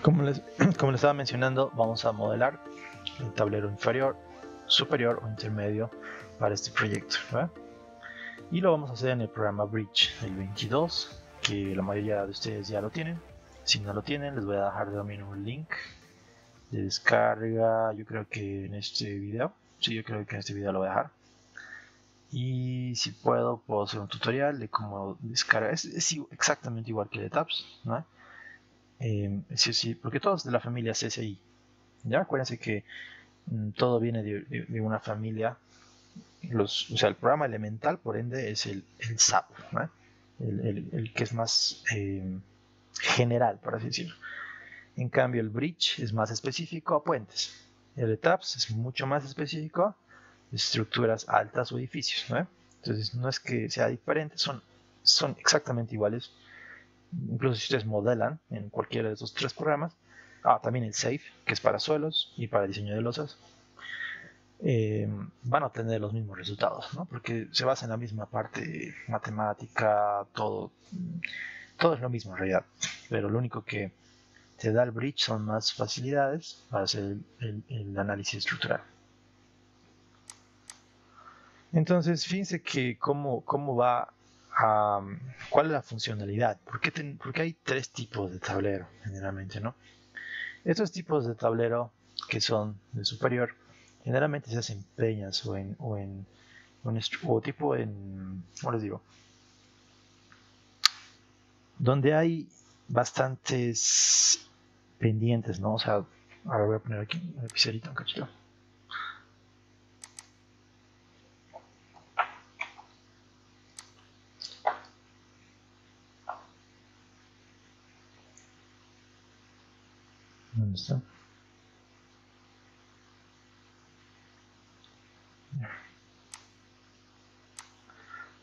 Como les, como les estaba mencionando, vamos a modelar el tablero inferior, superior o intermedio para este proyecto, ¿verdad? Y lo vamos a hacer en el programa Bridge del 22, que la mayoría de ustedes ya lo tienen. Si no lo tienen, les voy a dejar también un link de descarga. Yo creo que en este video, sí, yo creo que en este video lo voy a dejar. Y si puedo hacer un tutorial de cómo descargar. Es exactamente igual que el de Tabs, ¿no? Sí, porque todos de la familia CSI. Ya acuérdense que todo viene de una familia. O sea, el programa elemental, por ende, es el SAP, ¿no? El que es más general, por así decirlo. En cambio, el Bridge es más específico a puentes. El ETAPS es mucho más específico a estructuras altas o edificios, ¿no? Entonces, no es que sea diferente, son exactamente iguales. Incluso si ustedes modelan en cualquiera de esos tres programas, también el SAFE, que es para suelos y para diseño de losas, van a obtener los mismos resultados, ¿no? Porque se basa en la misma parte matemática, todo es lo mismo en realidad, pero lo único que te da el Bridge son más facilidades para hacer el análisis estructural. Entonces, fíjense que cómo va cuál es la funcionalidad. ¿Por qué hay tres tipos de tablero generalmente, no? Estos tipos de tablero que son de superior generalmente se hacen peñas o tipo en, ¿cómo les digo? Donde hay bastantes pendientes, ¿no? O sea, ahora voy a poner aquí un lapicerito, un cachito. ¿Dónde está?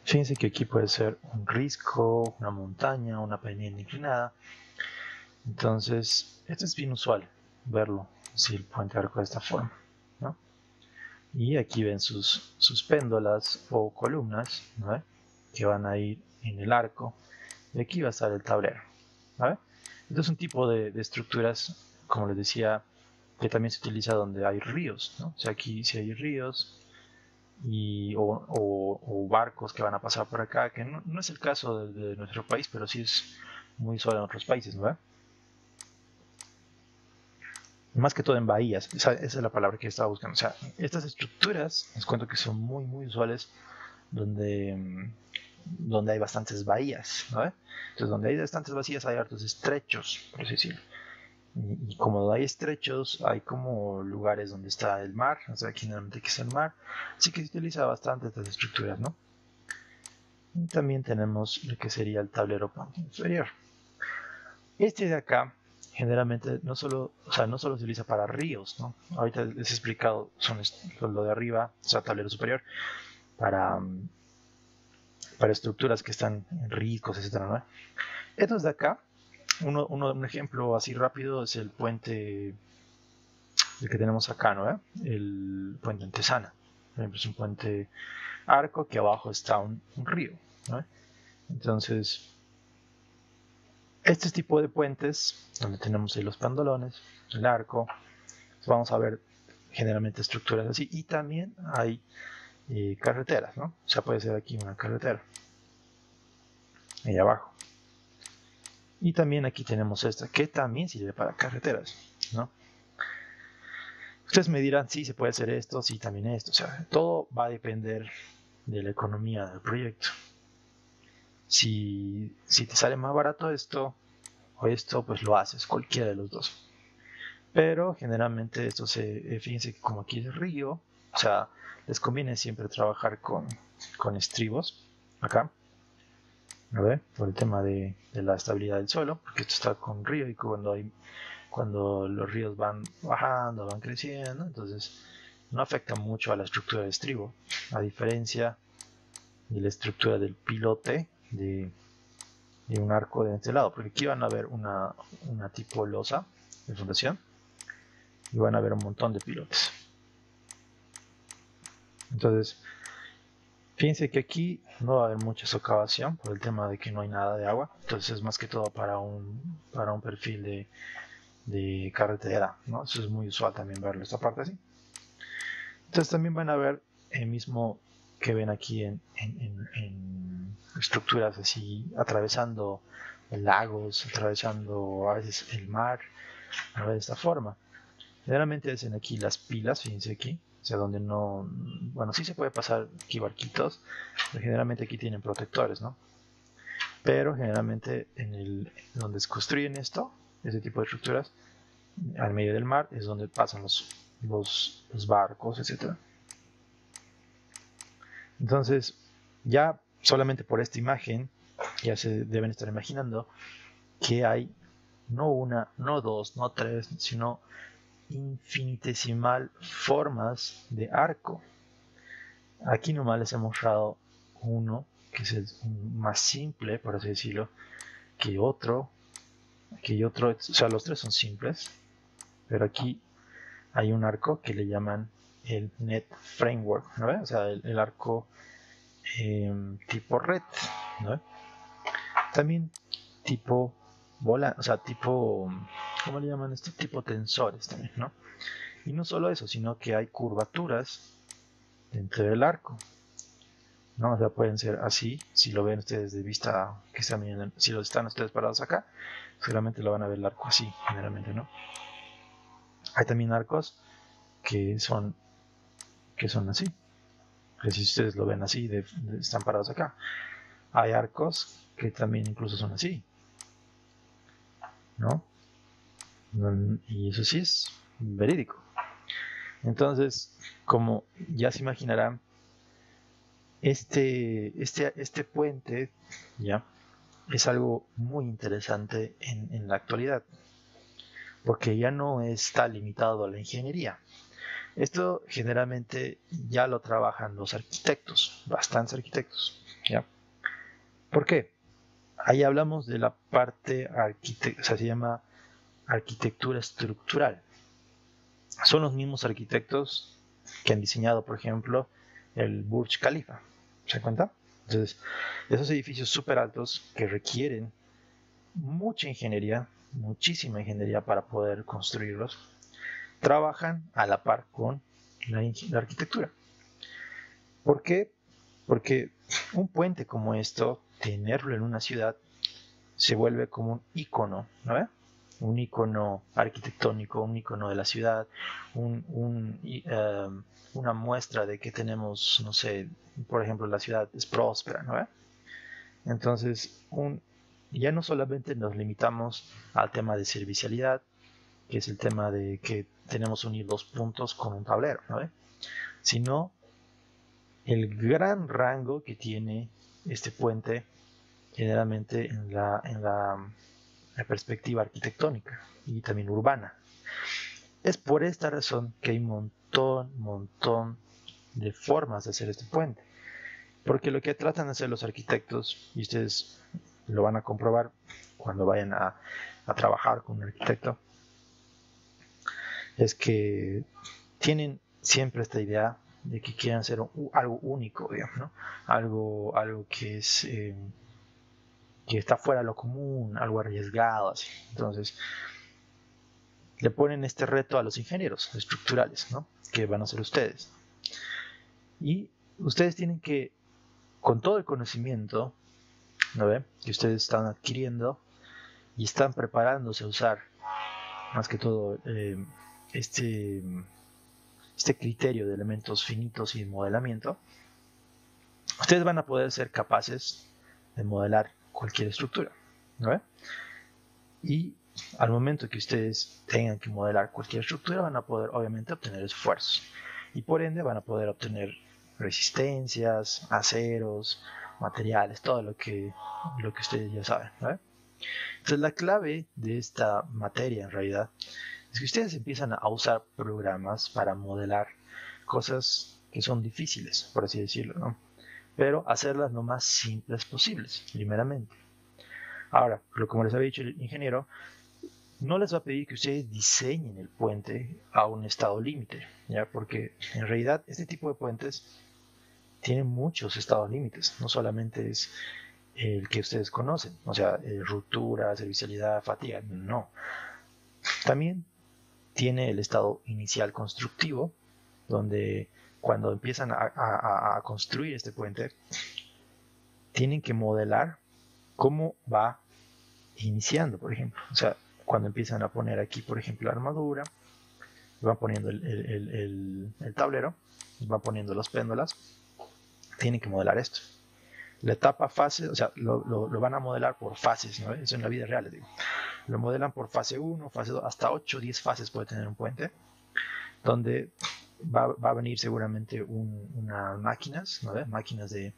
Fíjense que aquí puede ser un risco, una montaña, una pendiente inclinada. Entonces, esto es bien usual verlo, si el puente arco de esta forma, ¿no? Y aquí ven sus péndolas o columnas, ¿no? Que van a ir en el arco. Y aquí va a estar el tablero, ¿vale? Este es un tipo de estructuras, como les decía, que también se utiliza donde hay ríos, ¿no? O sea, aquí si hay ríos o barcos que van a pasar por acá, que no es el caso de nuestro país, pero sí es muy usual en otros países, ¿no? Más que todo en bahías, esa es la palabra que estaba buscando. O sea, estas estructuras, les cuento que son muy, muy usuales donde hay bastantes bahías, ¿no? Entonces, donde hay bastantes bahías hay hartos estrechos, por así decirlo. Y como hay estrechos, hay como lugares donde está el mar, o sea, aquí generalmente que es el mar, así que se utiliza bastante estas estructuras, ¿no? Y también tenemos lo que sería el tablero puente inferior. Este de acá, generalmente, no solo se utiliza para ríos, ¿no? Ahorita les he explicado, son lo de arriba, o sea, tablero superior, para, para estructuras que están en riscos, etc., ¿no? Estos de acá, un ejemplo así rápido es el puente, el que tenemos acá, ¿no? El puente en Tesana. Por ejemplo, es un puente arco que abajo está un río, ¿no? Entonces, este tipo de puentes, donde tenemos ahí los pandolones, el arco, pues vamos a ver generalmente estructuras así. Y también hay carreteras, ¿no? O sea, puede ser aquí una carretera, ahí abajo. Y también aquí tenemos esta, que también sirve para carreteras, ¿no? Ustedes me dirán, sí, se puede hacer esto, sí, también esto. O sea, todo va a depender de la economía del proyecto. Si te sale más barato esto o esto, pues lo haces, cualquiera de los dos. Pero generalmente esto fíjense que como aquí es río, o sea, les conviene siempre trabajar con estribos, acá, a ver, por el tema de la estabilidad del suelo, porque esto está con río y cuando los ríos van bajando, van creciendo, entonces no afecta mucho a la estructura del estribo, a diferencia de la estructura del pilote de un arco de este lado, porque aquí van a ver una tipo losa de fundación y van a ver un montón de pilotes. Entonces, fíjense que aquí no va a haber mucha socavación por el tema de que no hay nada de agua, entonces es más que todo para un perfil de carretera, ¿no? Eso es muy usual también verlo, esta parte así. Entonces también van a ver el mismo que ven aquí en estructuras así, atravesando lagos, atravesando a veces el mar, a ver de esta forma. Generalmente hacen aquí las pilas, fíjense aquí, o sea, donde no, bueno, sí se puede pasar aquí barquitos, pero generalmente aquí tienen protectores, ¿no? Pero generalmente donde se construyen este tipo de estructuras, al medio del mar, es donde pasan los barcos, etc. Entonces, ya solamente por esta imagen, ya se deben estar imaginando que hay no una, no dos, no tres, sino infinitesimal formas de arco. Aquí nomás les he mostrado uno, que es el más simple, por así decirlo, que otro, o sea, los tres son simples, pero aquí hay un arco que le llaman el Net Framework, ¿no? O sea, el arco tipo red, ¿no? También tipo bola, o sea, tipo, ¿cómo le llaman esto? Tipo tensores también, ¿no? Y no solo eso, sino que hay curvaturas dentro del arco, ¿no? O sea, pueden ser así, si lo ven ustedes de vista, que están viendo, si los están ustedes parados acá, seguramente lo van a ver el arco así, generalmente, ¿no? Hay también arcos que son así, que si ustedes lo ven así, están parados acá. Hay arcos que también incluso son así, ¿no? Y eso sí es verídico. Entonces, como ya se imaginarán, este puente ya es algo muy interesante en la actualidad, porque ya no está limitado a la ingeniería. Esto generalmente ya lo trabajan los arquitectos, bastantes arquitectos, ¿ya? ¿Por qué? Ahí hablamos de la parte o sea, se llama arquitectura estructural. Son los mismos arquitectos que han diseñado, por ejemplo, el Burj Khalifa. ¿Se dan cuenta? Entonces, esos edificios súper altos que requieren mucha ingeniería, muchísima ingeniería para poder construirlos, trabajan a la par con la arquitectura. ¿Por qué? Porque un puente como esto, tenerlo en una ciudad, se vuelve como un icono, ¿no? Un icono arquitectónico, un icono de la ciudad, una muestra de que tenemos, no sé, por ejemplo, la ciudad es próspera, ¿no? Entonces, ya no solamente nos limitamos al tema de servicialidad, que es el tema de que tenemos unir dos puntos con un tablero, ¿no? Sino el gran rango que tiene este puente generalmente en la perspectiva arquitectónica y también urbana. Es por esta razón que hay un montón de formas de hacer este puente. Porque lo que tratan de hacer los arquitectos, y ustedes lo van a comprobar cuando vayan a trabajar con un arquitecto, es que tienen siempre esta idea de que quieren hacer algo único, digamos, ¿no? Algo que es que está fuera de lo común, algo arriesgado, así. Entonces, le ponen este reto a los ingenieros estructurales, ¿no? Que van a ser ustedes. Y ustedes tienen que, con todo el conocimiento, ¿no ve? Que ustedes están adquiriendo y están preparándose a usar, más que todo, este criterio de elementos finitos y de modelamiento, ustedes van a poder ser capaces de modelar cualquier estructura, ¿no ve? Y al momento que ustedes tengan que modelar cualquier estructura, van a poder obviamente obtener esfuerzos. Y por ende van a poder obtener resistencias, aceros, materiales, todo lo que ustedes ya saben, ¿no? Entonces la clave de esta materia en realidad es que ustedes empiezan a usar programas para modelar cosas que son difíciles, por así decirlo, ¿no? Pero hacerlas lo más simples posibles, primeramente. Ahora, como les había dicho el ingeniero, no les va a pedir que ustedes diseñen el puente a un estado límite, ¿ya? Porque en realidad este tipo de puentes tienen muchos estados límites, no solamente es el que ustedes conocen, o sea, ruptura, servicialidad, fatiga, no. también tiene el estado inicial constructivo, donde cuando empiezan a construir este puente, tienen que modelar cómo va iniciando, por ejemplo. O sea, cuando empiezan a poner aquí, por ejemplo, la armadura, van poniendo el tablero, van poniendo los péndulas, tienen que modelar esto. La etapa fase, o sea, lo van a modelar por fases, ¿no? Eso en la vida real, les digo. Lo modelan por fase 1, fase 2, hasta 8 o 10 fases puede tener un puente, donde va a venir seguramente unas máquinas, ¿no? Máquinas de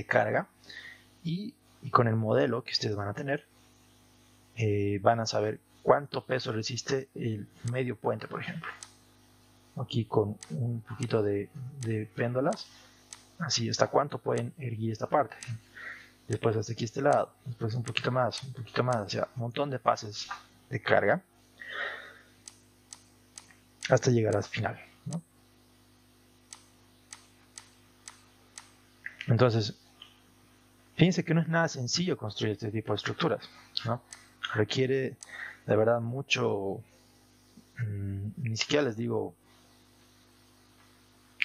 carga, y con el modelo que ustedes van a tener, van a saber cuánto peso resiste el medio puente, por ejemplo. Aquí con un poquito de péndulas, así hasta cuánto pueden erguir esta parte. Después hasta aquí este lado, después un poquito más, o sea, un montón de pases de carga hasta llegar al final, ¿no? Entonces, fíjense que no es nada sencillo construir este tipo de estructuras, ¿no? Requiere de verdad mucho, ni siquiera les digo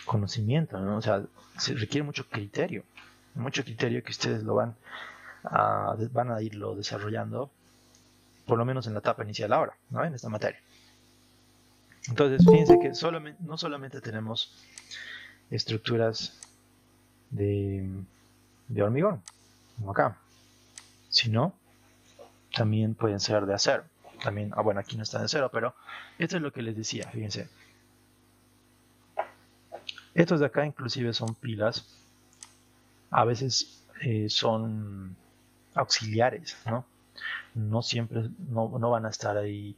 conocimiento, ¿no? O sea, se requiere mucho criterio que ustedes lo van a irlo desarrollando, por lo menos en la etapa inicial ahora, ¿no? En esta materia. Entonces, fíjense que no solamente tenemos estructuras de hormigón, como acá, sino también pueden ser de acero. También, bueno, aquí no está de acero, pero esto es lo que les decía, fíjense. Estos de acá inclusive son pilas, a veces son auxiliares, ¿no? No siempre, no van a estar ahí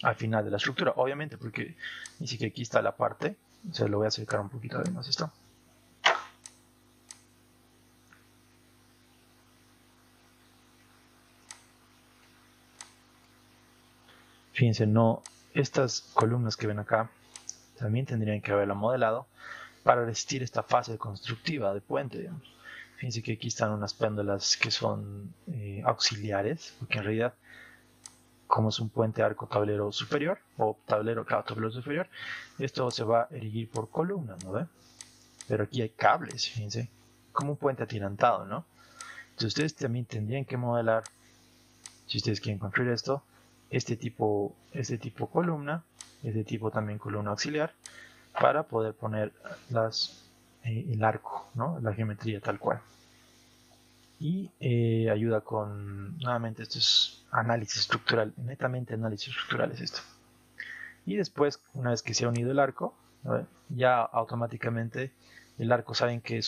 al final de la estructura, obviamente, porque dice que aquí está la parte, se lo voy a acercar un poquito además esto. Fíjense, no, estas columnas que ven acá también tendrían que haberlo modelado para resistir esta fase constructiva de puente, digamos. Fíjense que aquí están unas péndulas que son auxiliares, porque en realidad, como es un puente arco tablero superior, o tablero superior, esto se va a erigir por columnas, ¿no ve? Pero aquí hay cables, fíjense, como un puente atirantado, ¿no? Entonces ustedes también tendrían que modelar, si ustedes quieren construir esto, este tipo columna, este tipo también columna auxiliar, para poder poner el arco, ¿no? La geometría tal cual. Y ayuda con, nuevamente, esto es análisis estructural, netamente análisis estructural es esto. Y después, una vez que se ha unido el arco, ya automáticamente el arco, saben que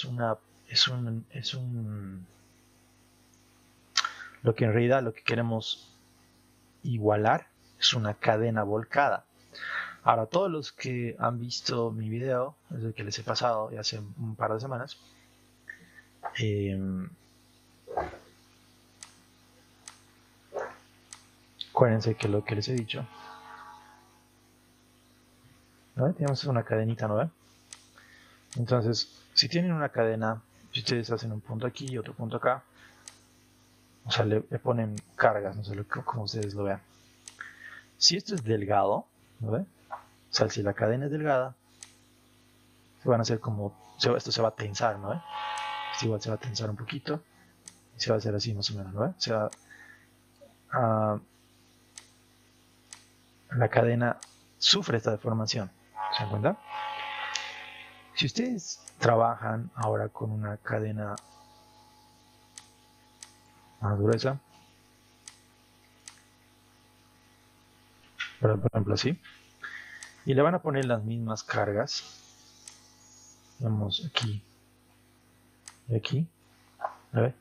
lo que en realidad lo que queremos igualar es una cadena volcada. Ahora, todos los que han visto mi video, es el que les he pasado ya hace un par de semanas, acuérdense que lo que les he dicho, ¿no? Tenemos una cadenita, ¿no ven? Entonces, si tienen una cadena, si ustedes hacen un punto aquí y otro punto acá, o sea, le ponen cargas, no sé como ustedes lo vean. Si esto es delgado, ¿no ven? O sea, si la cadena es delgada, se van a hacer como, esto se va a tensar, ¿no ven? Esto igual se va a tensar un poquito, y se va a hacer así más o menos, ¿no ven? O sea, la cadena sufre esta deformación, ¿se dan cuenta? Si ustedes trabajan ahora con una cadena más gruesa, por ejemplo así, y le van a poner las mismas cargas, vamos aquí y aquí, ¿ve?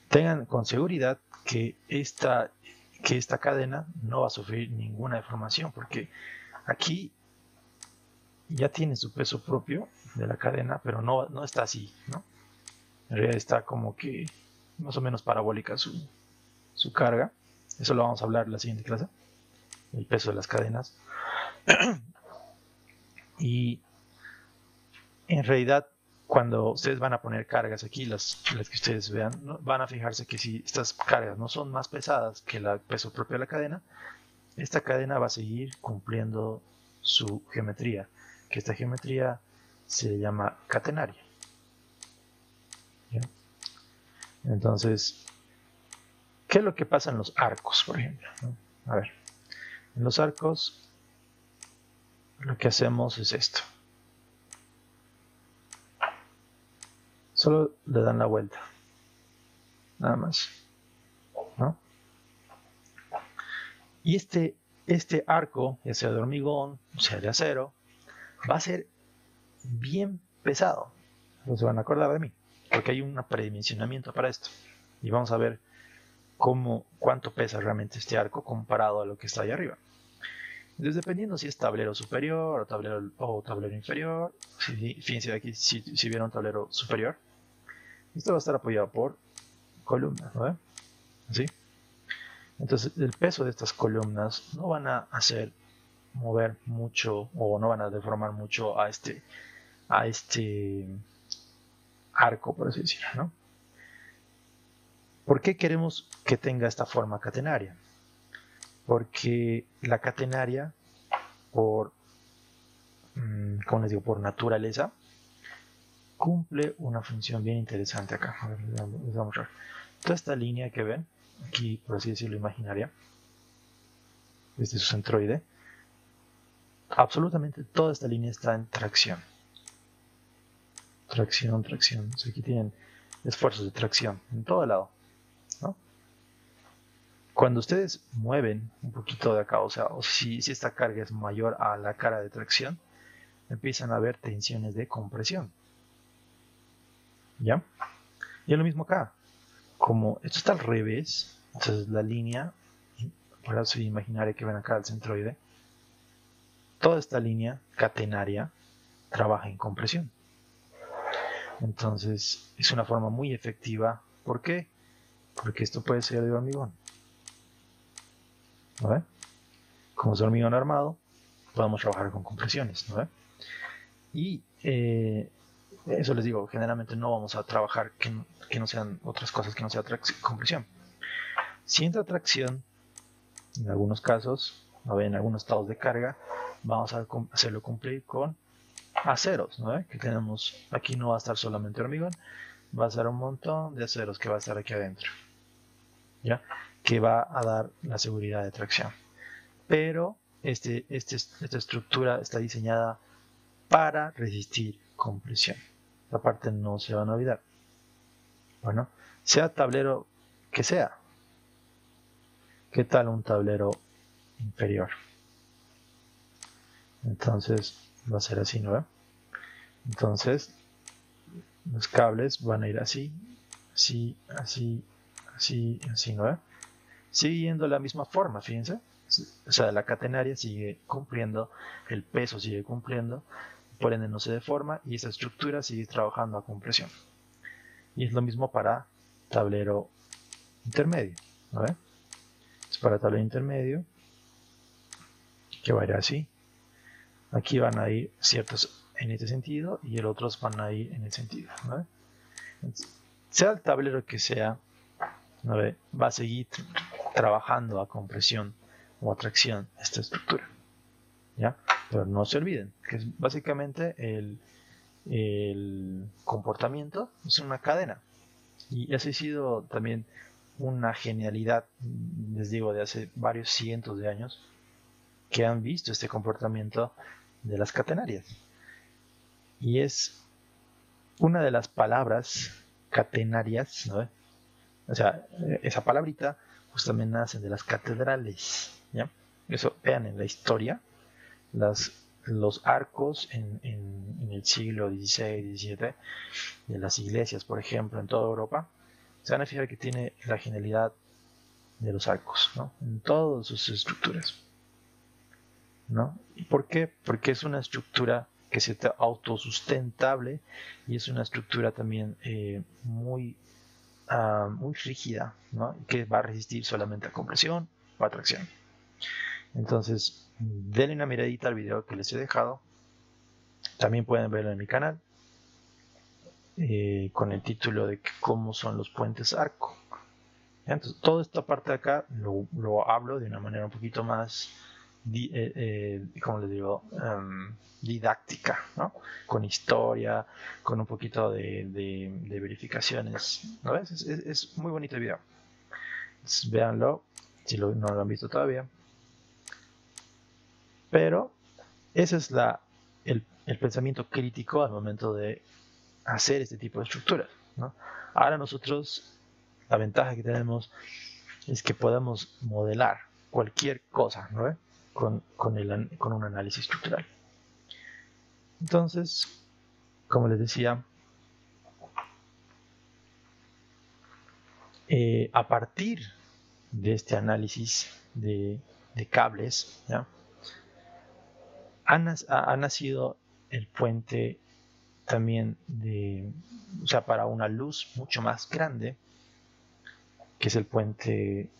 Tengan con seguridad que esta cadena no va a sufrir ninguna deformación, porque aquí ya tiene su peso propio de la cadena, pero no está así, ¿no? En realidad está como que más o menos parabólica su carga. Eso lo vamos a hablar en la siguiente clase, el peso de las cadenas. Y en realidad cuando ustedes van a poner cargas aquí, las que ustedes vean, ¿no? Van a fijarse que si estas cargas no son más pesadas que el peso propio de la cadena, esta cadena va a seguir cumpliendo su geometría, que esta geometría se llama catenaria. ¿Ya? Entonces, ¿qué es lo que pasa en los arcos, por ejemplo? A ver, en los arcos lo que hacemos es esto. Solo le dan la vuelta, nada más, ¿no? Y este arco, ya sea de hormigón, o sea de acero, va a ser bien pesado. No se van a acordar de mí, porque hay un predimensionamiento para esto. Y vamos a ver cuánto pesa realmente este arco comparado a lo que está ahí arriba. Entonces, dependiendo si es tablero superior o tablero inferior, fíjense aquí, si viera un tablero superior, esto va a estar apoyado por columnas, ¿no? ¿Sí? Entonces, el peso de estas columnas no van a hacer mover mucho o no van a deformar mucho a este arco, por así decirlo, ¿no? ¿Por qué queremos que tenga esta forma catenaria? Porque la catenaria, por naturaleza, cumple una función bien interesante acá. A ver, les voy a mostrar. Toda esta línea que ven, aquí por así decirlo imaginaria, este es su centroide, absolutamente toda esta línea está en tracción. Tracción. Entonces aquí tienen esfuerzos de tracción en todo lado, ¿no? Cuando ustedes mueven un poquito de acá, o si esta carga es mayor a la carga de tracción, empiezan a haber tensiones de compresión. ¿Ya? Y es lo mismo acá. Como esto está al revés, entonces la línea, por eso imaginaré que ven acá el centroide, toda esta línea catenaria trabaja en compresión. Entonces es una forma muy efectiva. ¿Por qué? Porque esto puede ser de hormigón. ¿No ve? Como es hormigón armado, podemos trabajar con compresiones. ¿No ve? Y eso les digo, generalmente no vamos a trabajar que no sean otras cosas que no sea compresión. Si entra tracción, en algunos casos, en algunos estados de carga, vamos a hacerlo cumplir con aceros, ¿no? Que tenemos, aquí no va a estar solamente hormigón, va a ser un montón de aceros que va a estar aquí adentro, ¿ya? Que va a dar la seguridad de tracción. Pero esta estructura está diseñada para resistir compresión. Esta parte no se van a olvidar. Bueno, sea tablero que sea. ¿Qué tal un tablero inferior? Entonces va a ser así, ¿no? Entonces los cables van a ir así, así, así, así, así, ¿no? Siguiendo la misma forma, fíjense. O sea, la catenaria sigue cumpliendo, el peso sigue cumpliendo, por ende no se deforma y esa estructura sigue trabajando a compresión. Y es lo mismo para tablero intermedio, ¿no? Es para tablero intermedio, que va a ir así. Aquí van a ir ciertos en este sentido y el otros van a ir en el sentido, ¿no? Sea el tablero que sea, ¿no? Va a seguir trabajando a compresión o a tracción esta estructura, ¿ya? Pero no se olviden que es básicamente el comportamiento es una cadena y esa ha sido también una genialidad, les digo, de hace varios cientos de años que han visto este comportamiento de las catenarias y es una de las palabras catenarias, ¿no? O sea, esa palabrita justamente nace de las catedrales, ¿ya? Eso, vean en la historia, los arcos en el siglo XVI, XVII, de las iglesias, por ejemplo, en toda Europa, se van a fijar que tiene la genialidad de los arcos, ¿no? En todas sus estructuras, ¿no? ¿Y por qué? Porque es una estructura que se autosustentable y es una estructura también muy rígida, ¿no? Que va a resistir solamente a compresión o a tracción. Entonces, denle una miradita al video que les he dejado. También pueden verlo en mi canal. con el título de cómo son los puentes arco. Entonces, toda esta parte de acá lo hablo de una manera un poquito más, ¿cómo les digo? Didáctica, ¿no? Con historia, con un poquito de verificaciones. ¿No ves? Es muy bonito el video. Entonces, véanlo, si no lo han visto todavía. Pero ese es el pensamiento crítico al momento de hacer este tipo de estructuras, ¿no? Ahora nosotros, la ventaja que tenemos es que podemos modelar cualquier cosa, ¿no? con un análisis estructural. Entonces, como les decía, a partir de este análisis de cables, ¿ya? Ha nacido el puente también o sea, para una luz mucho más grande, que es el puente,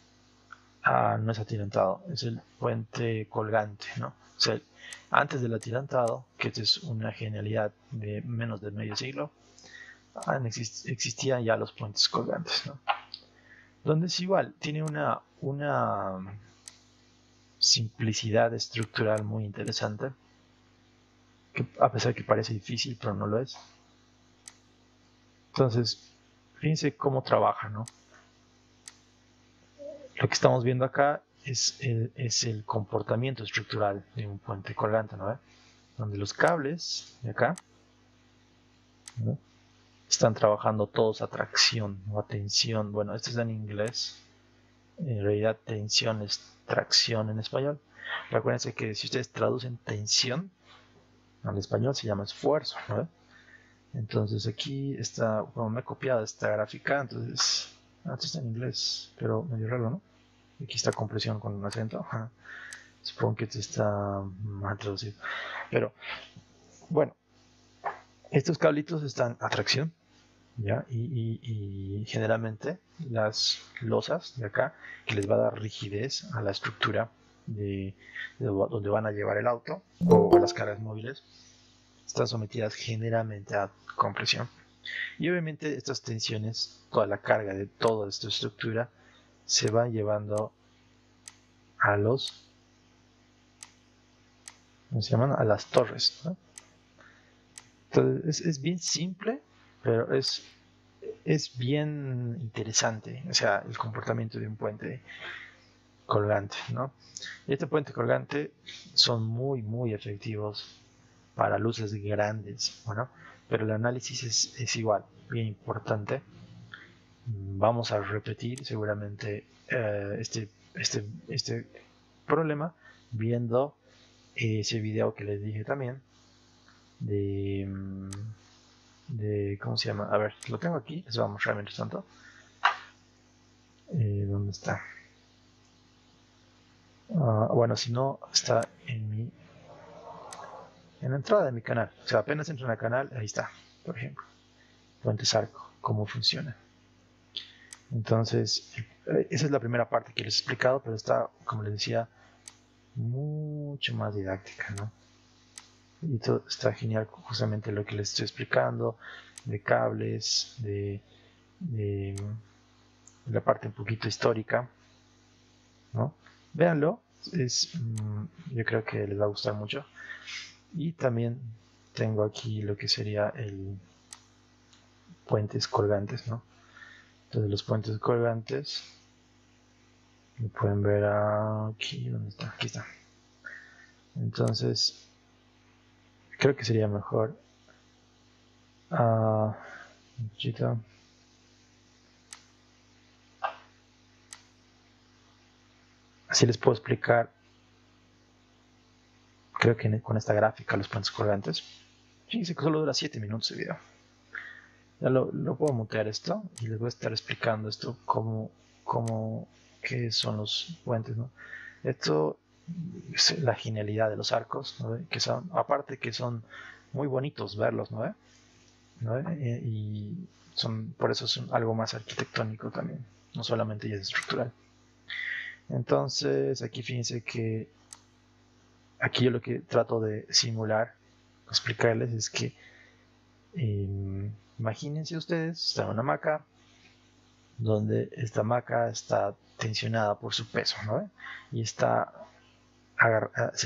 no es atirantado, es el puente colgante, ¿no? O sea, antes del atirantado, que es una genialidad de menos de medio siglo, existían ya los puentes colgantes, ¿no? Donde es igual, tiene una simplicidad estructural muy interesante, que a pesar que parece difícil, pero no lo es. Entonces, fíjense cómo trabaja, ¿no? Lo que estamos viendo acá es el comportamiento estructural de un puente colgante, ¿no? Donde los cables de acá, ¿no?, están trabajando todos a tracción o a tensión. Bueno, esto es en inglés. En realidad tensión es tracción en español. Recuérdense que si ustedes traducen tensión al español se llama esfuerzo, ¿no? Entonces aquí está, bueno, me he copiado esta gráfica, entonces esto está en inglés, pero medio raro, ¿no? Aquí está compresión con un acento. Ajá. Supongo que esto está mal traducido. Pero bueno, estos cablitos están a tracción, ¿ya? Y generalmente las losas de acá, que les va a dar rigidez a la estructura de donde van a llevar el auto o las cargas móviles, están sometidas generalmente a compresión. Y obviamente estas tensiones, toda la carga de toda esta estructura se va llevando a ¿cómo se llaman? A las torres, ¿no? Entonces es bien simple, pero es bien interesante, o sea, el comportamiento de un puente colgante, ¿no? Y este puente colgante son muy efectivos para luces grandes, bueno, pero el análisis es igual, bien importante. Vamos a repetir seguramente este problema viendo ese video que les dije también de ¿cómo se llama? A ver, lo tengo aquí, les voy a mostrar mientras tanto. ¿Dónde está? Bueno, si no, está en la entrada de mi canal. O sea, apenas entran al canal, ahí está, por ejemplo. Puentes Arco, cómo funciona. Entonces, esa es la primera parte que les he explicado, pero está, como les decía, mucho más didáctica, ¿no? Y todo está genial, justamente lo que les estoy explicando, de cables, de la parte un poquito histórica, ¿no? Véanlo, yo creo que les va a gustar mucho. Y también tengo aquí lo que sería el puentes colgantes, ¿no? Entonces los puentes colgantes lo pueden ver aquí, ¿dónde está? Aquí está. Entonces creo que sería mejor así les puedo explicar, creo que con esta gráfica, los puentes colgantes. Fíjense que solo dura 7 minutos el video. Ya lo puedo mutear esto y les voy a estar explicando esto, qué son los puentes, ¿no? Esto es la genialidad de los arcos, ¿no? Que son, aparte que son muy bonitos verlos, ¿no? Y por eso es algo más arquitectónico también, no solamente ya es estructural. Entonces aquí fíjense que aquí yo lo que trato de simular, explicarles es que Imagínense ustedes, está en una hamaca, donde esta hamaca está tensionada por su peso, ¿no? Y se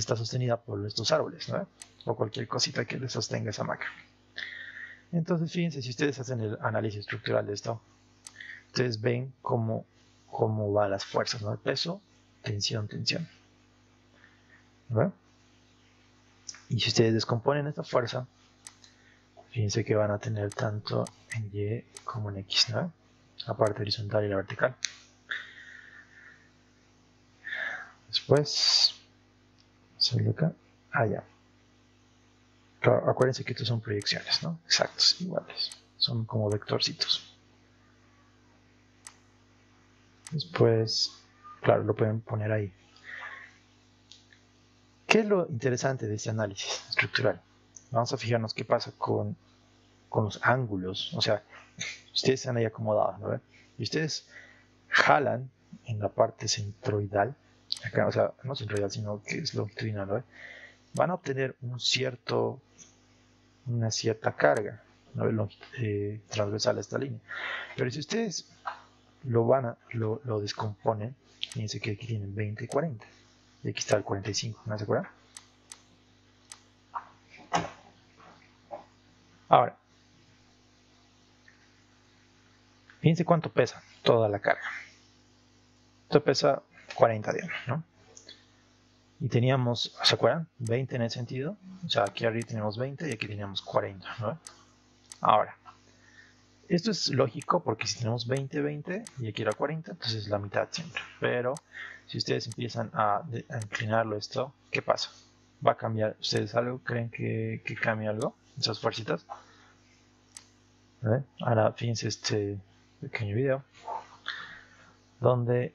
está sostenida por estos árboles, ¿no? O cualquier cosita que le sostenga esa hamaca. Entonces, fíjense, si ustedes hacen el análisis estructural de esto, ustedes ven cómo van las fuerzas, ¿no? El peso, tensión, tensión. ¿No? Y si ustedes descomponen esta fuerza, fíjense que van a tener tanto en Y como en X, ¿no? La parte horizontal y la vertical. Después, sale acá, allá. Claro, acuérdense que estos son proyecciones, ¿no? Exactos, iguales. Son como vectorcitos. Después, claro, lo pueden poner ahí. ¿Qué es lo interesante de este análisis estructural? Vamos a fijarnos qué pasa con los ángulos. O sea, ustedes están ahí acomodados, ¿no? Y ustedes jalan en la parte centroidal, acá, o sea, no centroidal, sino que es longitudinal, ¿no? Van a obtener una cierta carga, ¿no? Transversal a esta línea. Pero si ustedes lo descomponen, fíjense que aquí tienen 20 y 40. Y aquí está el 45, ¿no se acuerdan? Ahora, fíjense cuánto pesa toda la carga. Esto pesa 40, digamos, ¿no? Y teníamos, ¿se acuerdan? 20 en el sentido. O sea, aquí arriba tenemos 20 y aquí teníamos 40, ¿no? Ahora, esto es lógico porque si tenemos 20, 20 y aquí era 40, entonces es la mitad siempre. Pero si ustedes empiezan a inclinarlo esto, ¿qué pasa? ¿Va a cambiar? ¿Ustedes algo creen que cambie algo? Esas fuercitas. Ahora fíjense este pequeño video donde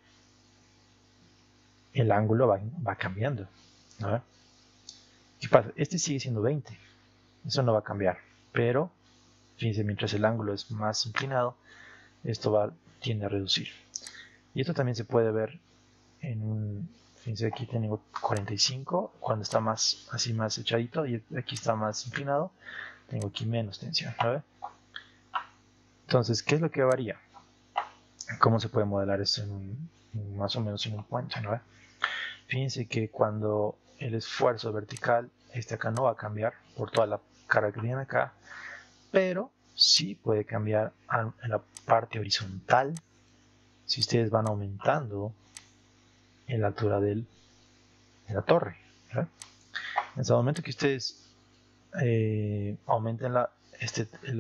el ángulo va cambiando. ¿Qué pasa? Este sigue siendo 20. Eso no va a cambiar. Pero, fíjense, mientras el ángulo es más inclinado, esto tiende a reducir. Y esto también se puede ver fíjense, aquí tengo 45, cuando está así más echadito, y aquí está más inclinado, tengo aquí menos tensión. Entonces, ¿qué es lo que varía? ¿Cómo se puede modelar esto más o menos en un puente? Fíjense que cuando el esfuerzo vertical, este acá no va a cambiar por toda la carga que tiene acá, pero sí puede cambiar en la parte horizontal si ustedes van aumentando en la altura de la torre. En ese momento que ustedes aumenten la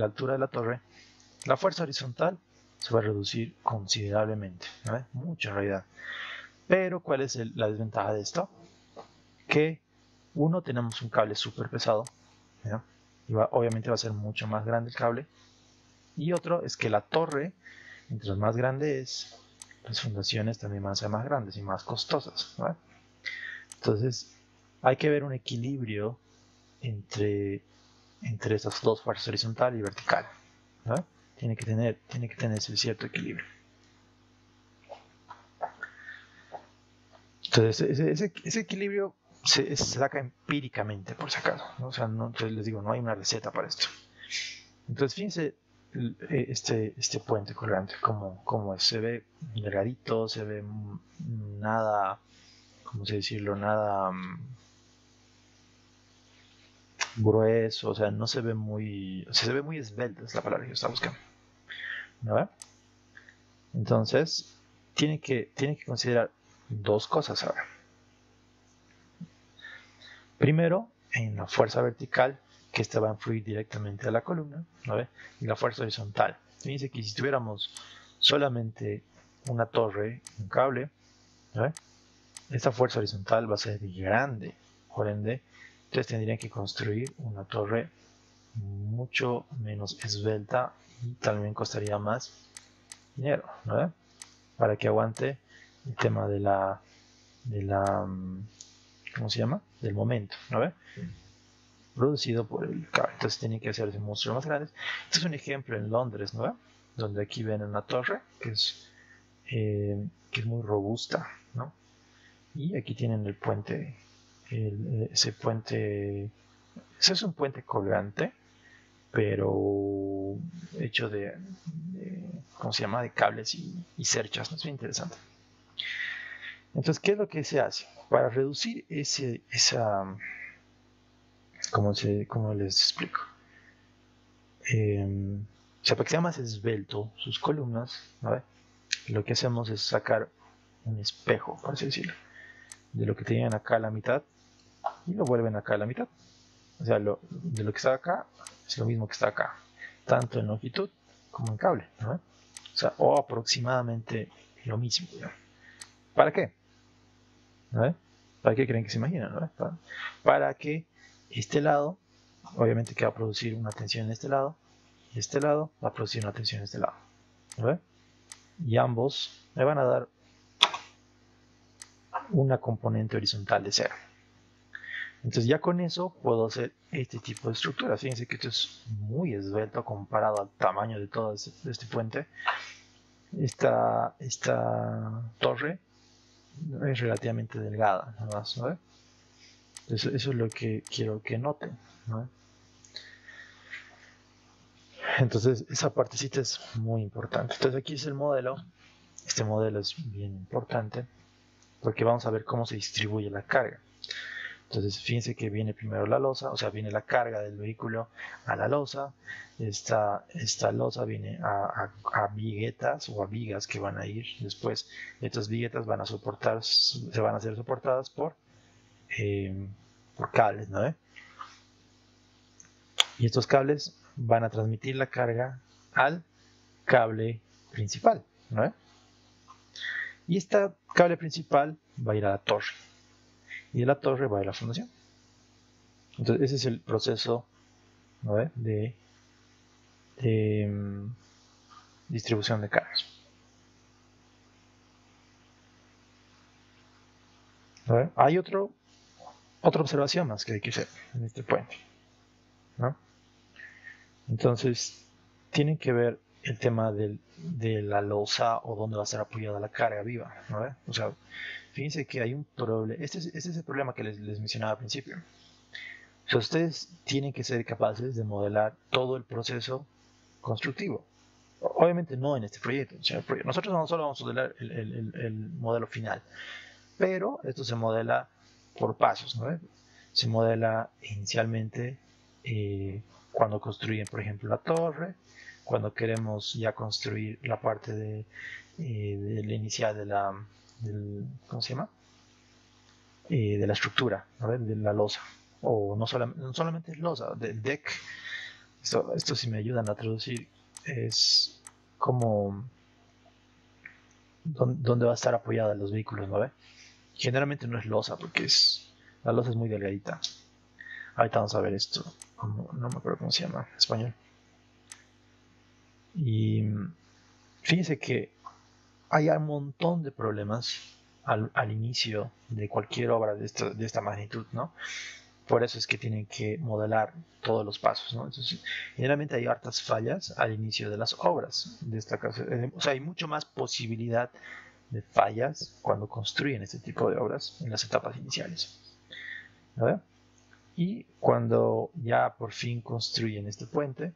altura de la torre, la fuerza horizontal se va a reducir considerablemente, mucho en realidad. Pero ¿cuál es la desventaja de esto? Que tenemos un cable súper pesado, y obviamente va a ser mucho más grande el cable. Y otro es que la torre, mientras más grande es, las fundaciones también van a ser más grandes y más costosas. Entonces, hay que ver un equilibrio entre estas dos fuerzas, horizontal y vertical. Tiene que tener ese cierto equilibrio. Entonces, ese equilibrio se saca empíricamente, por si acaso. O sea, entonces les digo, no hay una receta para esto. Entonces, fíjense este puente colgante, como se ve delgadito, se ve nada, ¿cómo se decirlo? Nada grueso, o sea, no se ve muy, o sea, se ve muy esbelto, es la palabra que yo estaba buscando. ¿No? Entonces, tiene que considerar dos cosas ahora. Primero, en la fuerza vertical, que esta va a influir directamente a la columna, ¿no? Y la fuerza horizontal. Fíjense que si tuviéramos solamente una torre, un cable, ¿no? Esta fuerza horizontal va a ser grande, por ende, ustedes tendrían que construir una torre mucho menos esbelta y también costaría más dinero, ¿no? Para que aguante el tema de la ¿cómo se llama? Del momento, ¿no? Producido por el cable. Entonces tiene que hacerse monstruos más grandes. Este es un ejemplo en Londres, ¿no? Donde aquí ven una torre que es muy robusta, ¿no? Y aquí tienen el puente, ese es un puente colgante, pero hecho de ¿cómo se llama? De cables y cerchas, ¿no? Es bien interesante. Entonces, ¿qué es lo que se hace? Para reducir ¿cómo les explico? O sea, para que sea más esbelto sus columnas, ¿no? Lo que hacemos es sacar un espejo, por así decirlo, de lo que tenían acá a la mitad y lo vuelven acá a la mitad. O sea, de lo que está acá es lo mismo que está acá, tanto en longitud como en cable, ¿no? O sea, o aproximadamente lo mismo, ¿no? ¿Para qué? ¿No? ¿Para qué creen que se imaginan? ¿No? Para que este lado, obviamente que va a producir una tensión en este lado, y este lado va a producir una tensión en este lado. ¿No? Y ambos me van a dar una componente horizontal de 0. Entonces ya con eso puedo hacer este tipo de estructura. Fíjense que esto es muy esbelto comparado al tamaño de todo este puente. Esta torre es relativamente delgada, nada más, ¿no? Entonces, eso es lo que quiero que noten, ¿no? Entonces esa partecita es muy importante. Entonces aquí es el modelo. Este modelo es bien importante porque vamos a ver cómo se distribuye la carga. Entonces fíjense que viene primero la losa, o sea, viene la carga del vehículo a la losa. Esta losa viene a viguetas o a vigas que van a ir después. Estas viguetas se van a ser soportadas por cables, ¿no? Y estos cables van a transmitir la carga al cable principal, ¿no? Y este cable principal va a ir a la torre. Y de la torre va a ir a la fundación. Entonces ese es el proceso, ¿no? de distribución de cargas. ¿No? Hay otra observación más que hay que hacer en este puente, ¿no? Entonces tienen que ver el tema de la losa o dónde va a estar apoyada la carga viva, ¿no? O sea, fíjense que hay un problema. Este es el problema que les mencionaba al principio. O sea, ustedes tienen que ser capaces de modelar todo el proceso constructivo. Obviamente no en este proyecto. O sea, nosotros no solo vamos a modelar el modelo final, pero esto se modela por pasos, ¿no? Se modela inicialmente cuando construyen, por ejemplo, la torre, cuando queremos ya construir la parte de la inicial ¿cómo se llama? De la estructura, ¿no? De la losa, o no solamente es losa, del deck. Esto si me ayudan a traducir es como dónde va a estar apoyada los vehículos, ¿no? Generalmente no es losa porque la losa es muy delgadita. Ahorita vamos a ver esto, no me acuerdo cómo se llama en español. Y fíjense que hay un montón de problemas al inicio de cualquier obra de esta magnitud, ¿no? Por eso es que tienen que modelar todos los pasos, ¿no? Entonces, generalmente hay hartas fallas al inicio de las obras de esta casa. O sea, hay mucho más posibilidad de fallas cuando construyen este tipo de obras en las etapas iniciales. ¿No? Y cuando ya por fin construyen este puente,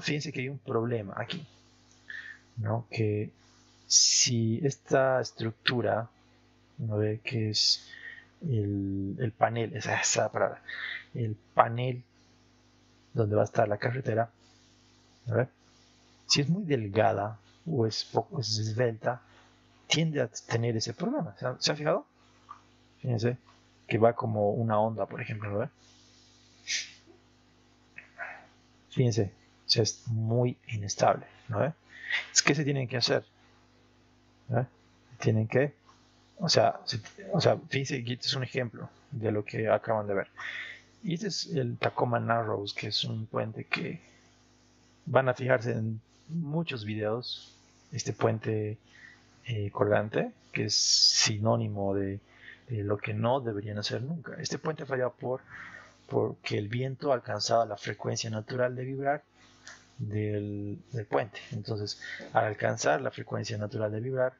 fíjense que hay un problema aquí, ¿no? Que si esta estructura, ¿no? Ve que es el panel, esa palabra, el panel donde va a estar la carretera, ¿no? Si es muy delgada o es esbelta, tiende a tener ese problema. ¿Se han fijado? Fíjense que va como una onda, por ejemplo, ¿no? Fíjense, o sea, es muy inestable, ¿no? Es que se tienen que hacer, ¿no? Tienen que, o sea, fíjense que este es un ejemplo de lo que acaban de ver. Y este es el Tacoma Narrows, que es un puente que van a fijarse en muchos videos. Este puente colgante, que es sinónimo de lo que no deberían hacer nunca. Este puente falló porque el viento alcanzaba la frecuencia natural de vibrar del puente. Entonces, al alcanzar la frecuencia natural de vibrar,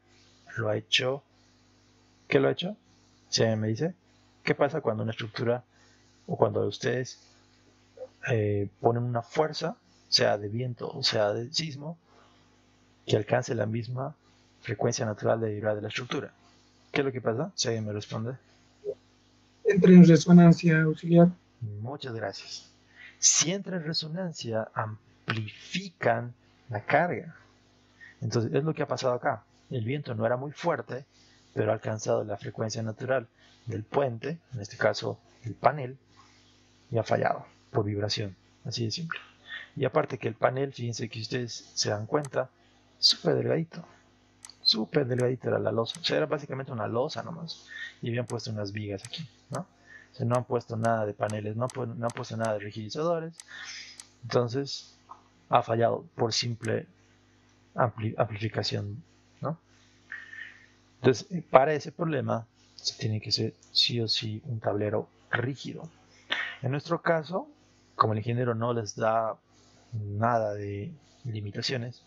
lo ha hecho. ¿Qué lo ha hecho? Si me dice, ¿qué pasa cuando una estructura o cuando ustedes ponen una fuerza, sea de viento o sea de sismo, que alcance la misma frecuencia natural de vibrar de la estructura. ¿Qué es lo que pasa? Si alguien me responde. Entra en resonancia auxiliar. Muchas gracias. Si entra en resonancia, amplifican la carga. Entonces, es lo que ha pasado acá. El viento no era muy fuerte, pero ha alcanzado la frecuencia natural del puente, en este caso el panel, y ha fallado por vibración. Así de simple. Y aparte que el panel, fíjense que ustedes se dan cuenta, súper delgadito. Súper delgadito era la losa. O sea, era básicamente una losa nomás. Y habían puesto unas vigas aquí, ¿no? O sea, no han puesto nada de paneles, no han puesto nada de rigidizadores. Entonces, ha fallado por simple amplificación, ¿no? Entonces, para ese problema, se tiene que ser sí o sí un tablero rígido. En nuestro caso, como el ingeniero no les da nada de limitaciones,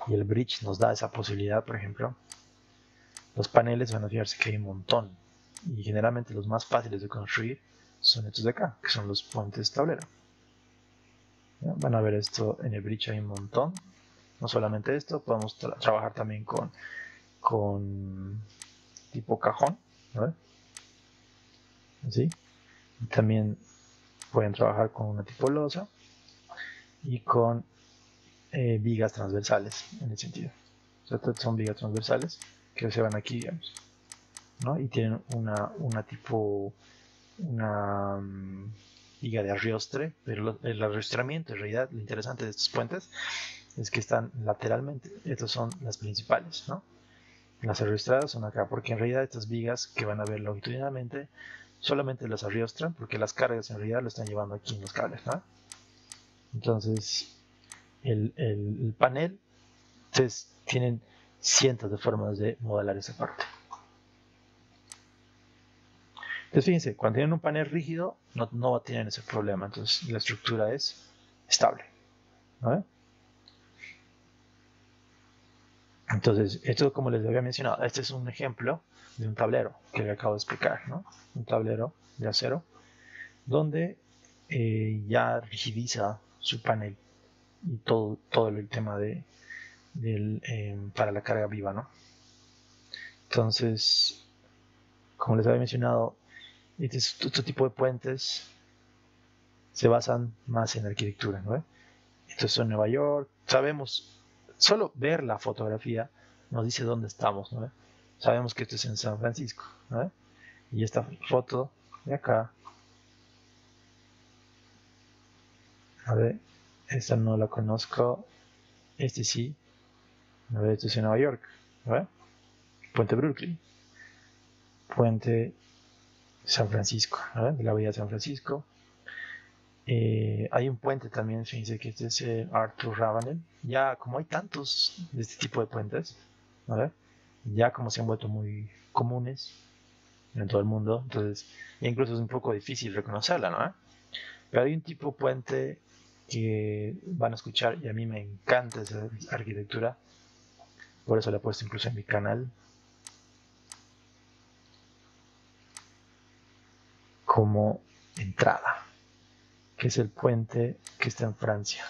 y el bridge nos da esa posibilidad, por ejemplo, los paneles van a fijarse que hay un montón. Y generalmente los más fáciles de construir son estos de acá, que son los puentes tablero. ¿Ya? Van a ver esto en el bridge, hay un montón. No solamente esto, podemos trabajar también con tipo cajón, ¿no? Así. Y también pueden trabajar con una tipo losa y con vigas transversales en el sentido. O sea, son vigas transversales que se van aquí, digamos, ¿no? Y tienen una tipo, una viga de arrastre, pero el arrastramiento, en realidad, lo interesante de estos puentes es que están lateralmente. Estas son las principales, ¿no? Las arrastradas son acá, porque en realidad estas vigas que van a ver longitudinalmente solamente las arrastran, porque las cargas en realidad lo están llevando aquí en los cables, ¿no? Entonces, el panel, ustedes tienen cientos de formas de modelar esa parte. Entonces, fíjense, cuando tienen un panel rígido, no tienen ese problema. Entonces, la estructura es estable, ¿no? Entonces, esto como les había mencionado, este es un ejemplo de un tablero que le acabo de explicar, ¿no? Un tablero de acero donde ya rigidiza su panel y todo el tema para la carga viva, ¿no? Entonces, como les había mencionado, este tipo de puentes se basan más en arquitectura, ¿no? Entonces, en Nueva York, sabemos, solo ver la fotografía nos dice dónde estamos, ¿no? Sabemos que esto es en San Francisco, ¿no? Y esta foto de acá, a ver, esta no la conozco, este sí, a ver, esto es en Nueva York, ¿no? Puente Brooklyn, Puente San Francisco, ¿no? De la Bahía de San Francisco. Hay un puente también, fíjense que este es Arthur Ravenel. Ya como hay tantos de este tipo de puentes, ¿no? Ya como se han vuelto muy comunes en todo el mundo, entonces incluso es un poco difícil reconocerla, ¿no? Pero hay un tipo de puente que van a escuchar y a mí me encanta esa arquitectura, por eso la he puesto incluso en mi canal, como entrada, que es el puente que está en Francia,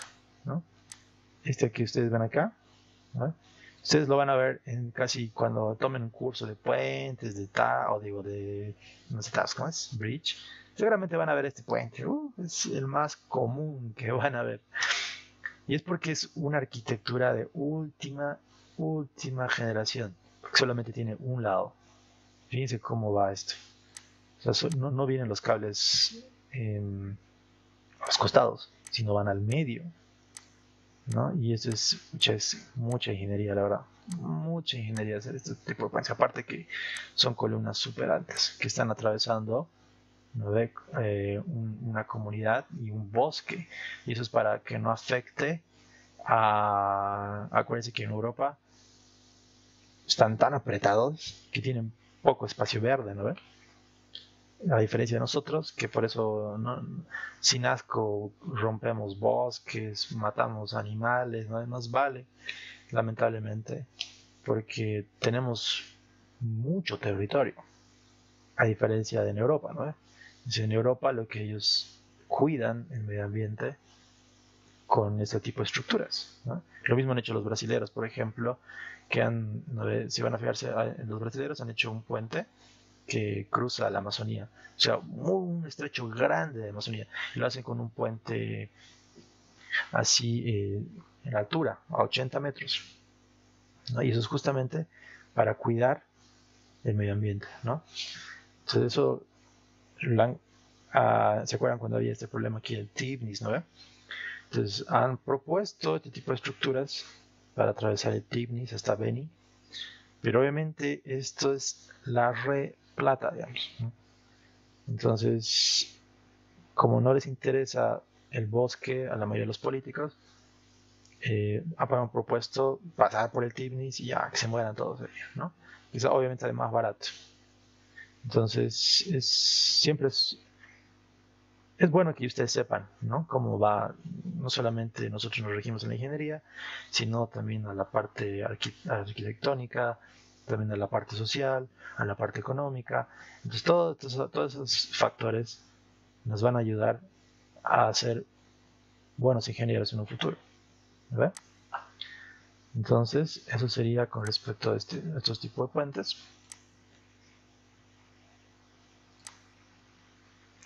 ¿no? Este que ustedes ven acá, ¿no? Ustedes lo van a ver en casi cuando tomen un curso de puentes, o digo, de, no sé, ¿cómo es? Bridge. Seguramente van a ver este puente. Es el más común que van a ver. Y es porque es una arquitectura de última generación. Porque solamente tiene un lado. Fíjense cómo va esto. O sea, no vienen los cables a los costados, sino van al medio, ¿no? Y eso es mucha ingeniería, la verdad. Mucha ingeniería hacer este tipo de puentes. Aparte que son columnas súper altas que están atravesando, ¿no ve? Una comunidad y un bosque. Y eso es para que no afecte a... Acuérdense que en Europa están tan apretados que tienen poco espacio verde, ¿no ve? A diferencia de nosotros, que por eso sin asco rompemos bosques, matamos animales, no nos vale, lamentablemente, porque tenemos mucho territorio, a diferencia de en Europa, ¿no? En Europa lo que ellos cuidan el medio ambiente con este tipo de estructuras, ¿no? Lo mismo han hecho los brasileros, por ejemplo, que si van a fijarse, los brasileros han hecho un puente que cruza la Amazonía, o sea, un estrecho grande de Amazonía, y lo hacen con un puente así en altura, a 80 metros, ¿no? Y eso es justamente para cuidar el medio ambiente, ¿no? Entonces eso, ¿se acuerdan cuando había este problema aquí del Tignis, ¿no? Entonces han propuesto este tipo de estructuras para atravesar el Tignis hasta Beni, pero obviamente esto es la re plata, digamos, ¿no? Entonces, como no les interesa el bosque a la mayoría de los políticos, han propuesto pasar por el Tignis y ya, que se mueran todos ellos, ¿no? Eso obviamente sale más barato. Entonces, siempre es bueno que ustedes sepan, ¿no? Cómo va, no solamente nosotros nos regimos en la ingeniería, sino también a la parte arquitectónica, también a la parte social, a la parte económica. Entonces, todos esos factores nos van a ayudar a ser buenos ingenieros en un futuro, ¿verdad? Entonces, eso sería con respecto a estos tipos de puentes.